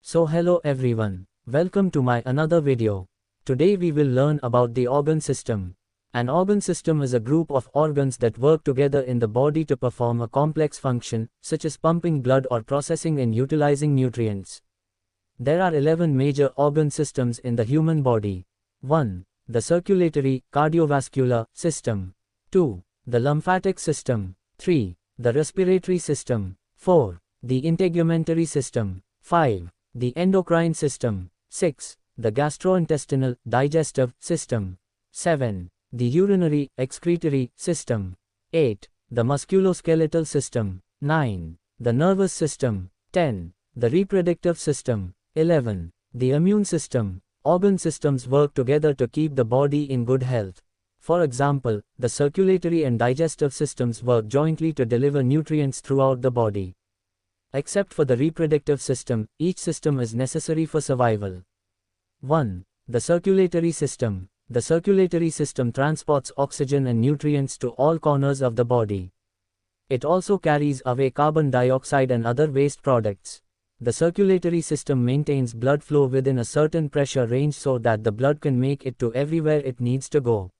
So hello everyone, welcome to my another video. Today we will learn about the organ system. An organ system is a group of organs that work together in the body to perform a complex function, such as pumping blood or processing and utilizing nutrients. There are 11 major organ systems in the human body. 1. The circulatory, cardiovascular system. 2. The lymphatic system. 3. The respiratory system. 4. The integumentary system. 5. The endocrine system. 6. The gastrointestinal, digestive system. 7. The urinary, excretory system. 8. The musculoskeletal system. 9. The nervous system. 10. The reproductive system. 11. The immune system. Organ systems work together to keep the body in good health. For example, the circulatory and digestive systems work jointly to deliver nutrients throughout the body. Except for the reproductive system, each system is necessary for survival. 1. The circulatory system. The circulatory system transports oxygen and nutrients to all corners of the body. It also carries away carbon dioxide and other waste products. The circulatory system maintains blood flow within a certain pressure range so that the blood can make it to everywhere it needs to go.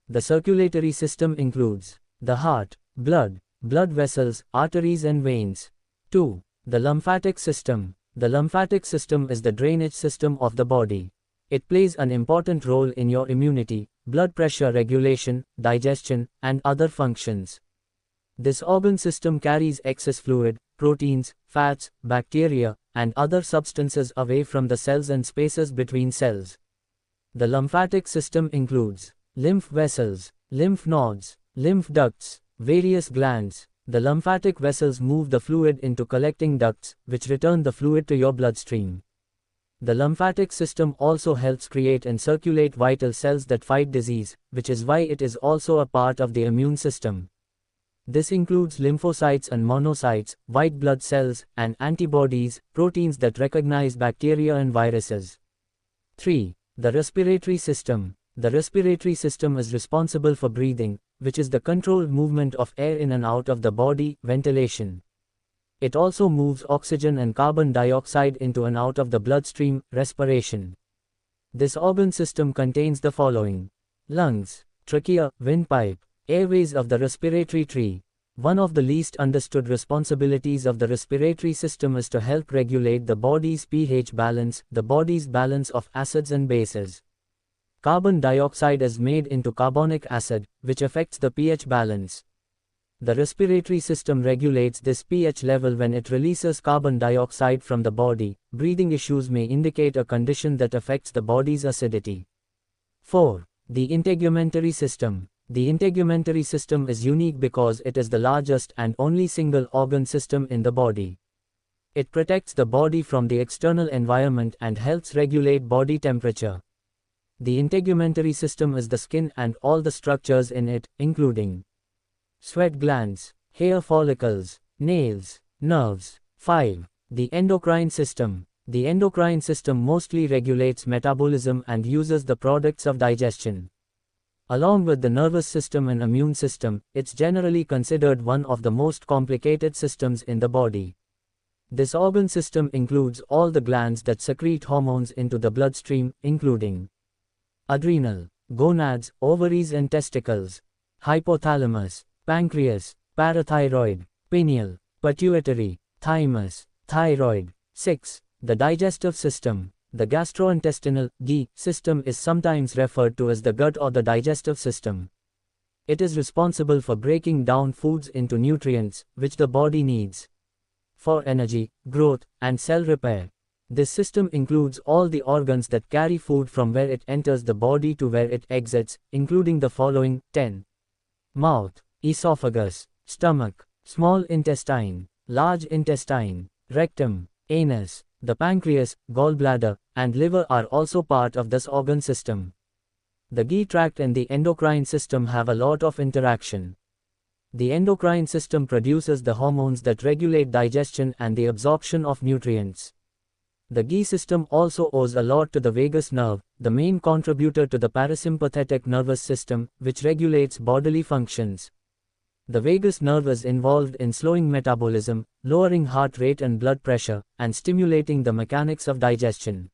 The circulatory system includes the heart, blood vessels, arteries and veins. 2. The lymphatic system. The lymphatic system is the drainage system of the body. It plays an important role in your immunity, blood pressure regulation, digestion, and other functions. This organ system carries excess fluid, proteins, fats, bacteria, and other substances away from the cells and spaces between cells. The lymphatic system includes lymph vessels, lymph nodes, lymph ducts, various glands. The lymphatic vessels move the fluid into collecting ducts, which return the fluid to your bloodstream. The lymphatic system also helps create and circulate vital cells that fight disease, which is why it is also a part of the immune system. This includes lymphocytes and monocytes, white blood cells, and antibodies, proteins that recognize bacteria and viruses. 3. The respiratory system. The respiratory system is responsible for breathing, which is the controlled movement of air in and out of the body, ventilation. It also moves oxygen and carbon dioxide into and out of the bloodstream, respiration. This organ system contains the following: lungs, trachea, windpipe, airways of the respiratory tree. One of the least understood responsibilities of the respiratory system is to help regulate the body's pH balance, the body's balance of acids and bases. Carbon dioxide is made into carbonic acid, which affects the pH balance. The respiratory system regulates this pH level when it releases carbon dioxide from the body. Breathing issues may indicate a condition that affects the body's acidity. 4. The integumentary system. The integumentary system is unique because it is the largest and only single organ system in the body. It protects the body from the external environment and helps regulate body temperature. The integumentary system is the skin and all the structures in it, including sweat glands, hair follicles, nails, nerves. 5. The endocrine system. The endocrine system mostly regulates metabolism and uses the products of digestion. Along with the nervous system and immune system, it's generally considered one of the most complicated systems in the body. This organ system includes all the glands that secrete hormones into the bloodstream, including adrenal, gonads, ovaries and testicles, hypothalamus, pancreas, parathyroid, pineal, pituitary, thymus, thyroid. 6. The digestive system. The gastrointestinal (GI) system is sometimes referred to as the gut or the digestive system. It is responsible for breaking down foods into nutrients, which the body needs for energy, growth, and cell repair. This system includes all the organs that carry food from where it enters the body to where it exits, including the following: 10. Mouth, esophagus, stomach, small intestine, large intestine, rectum, anus. The pancreas, gallbladder, and liver are also part of this organ system. The GI tract and the endocrine system have a lot of interaction. The endocrine system produces the hormones that regulate digestion and the absorption of nutrients. The GI system also owes a lot to the vagus nerve, the main contributor to the parasympathetic nervous system, which regulates bodily functions. The vagus nerve is involved in slowing metabolism, lowering heart rate and blood pressure, and stimulating the mechanics of digestion.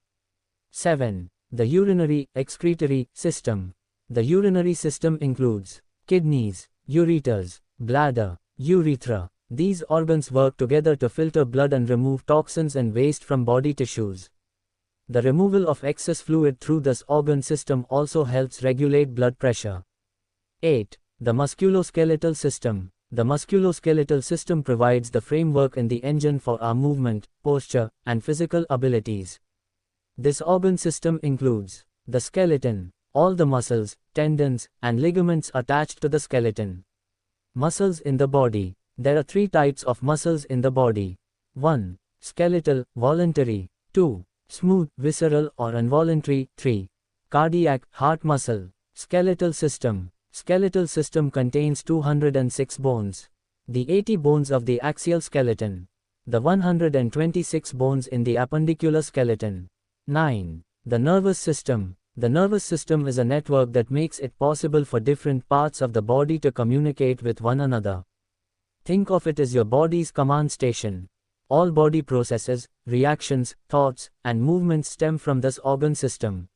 7. The urinary, excretory system. The urinary system includes kidneys, ureters, bladder, urethra. These organs work together to filter blood and remove toxins and waste from body tissues. The removal of excess fluid through this organ system also helps regulate blood pressure. 8. The musculoskeletal system. The musculoskeletal system provides the framework in the engine for our movement, posture, and physical abilities. This organ system includes the skeleton, all the muscles, tendons, and ligaments attached to the skeleton. Muscles in the body. There are 3 types of muscles in the body. 1. Skeletal, voluntary. 2. Smooth, visceral or involuntary. 3. Cardiac, heart muscle. Skeletal system. Skeletal system contains 206 bones. The 80 bones of the axial skeleton. The 126 bones in the appendicular skeleton. 9. The nervous system. The nervous system is a network that makes it possible for different parts of the body to communicate with one another. Think of it as your body's command station. All body processes, reactions, thoughts, and movements stem from this organ system.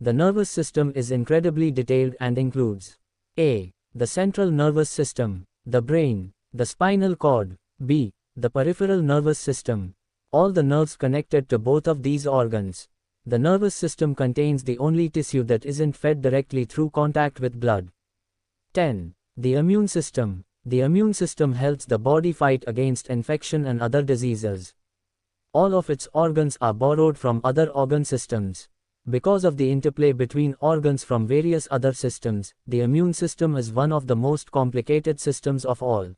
The nervous system is incredibly detailed and includes A. The central nervous system, the brain, the spinal cord. B. The peripheral nervous system. All the nerves connected to both of these organs. The nervous system contains the only tissue that isn't fed directly through contact with blood. 10. The immune system. The immune system helps the body fight against infection and other diseases. All of its organs are borrowed from other organ systems. Because of the interplay between organs from various other systems, the immune system is one of the most complicated systems of all.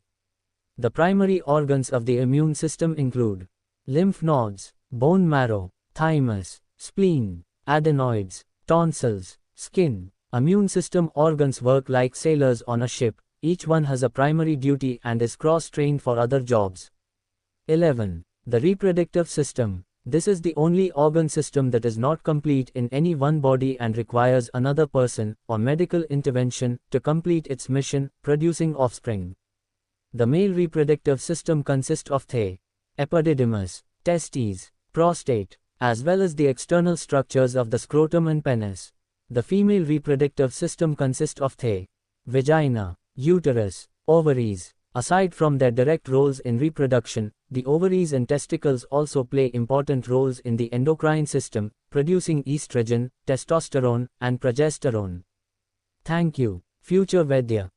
The primary organs of the immune system include lymph nodes, bone marrow, thymus, spleen, adenoids, tonsils, skin. Immune system organs work like sailors on a ship. Each one has a primary duty and is cross-trained for other jobs. 11. The reproductive system. This is the only organ system that is not complete in any one body and requires another person or medical intervention to complete its mission, producing offspring. The male reproductive system consists of the epididymis, testes, prostate, as well as the external structures of the scrotum and penis. The female reproductive system consists of the vagina, uterus, ovaries. Aside from their direct roles in reproduction, the ovaries and testicles also play important roles in the endocrine system, producing estrogen, testosterone, and progesterone. Thank you, Future Vaidya.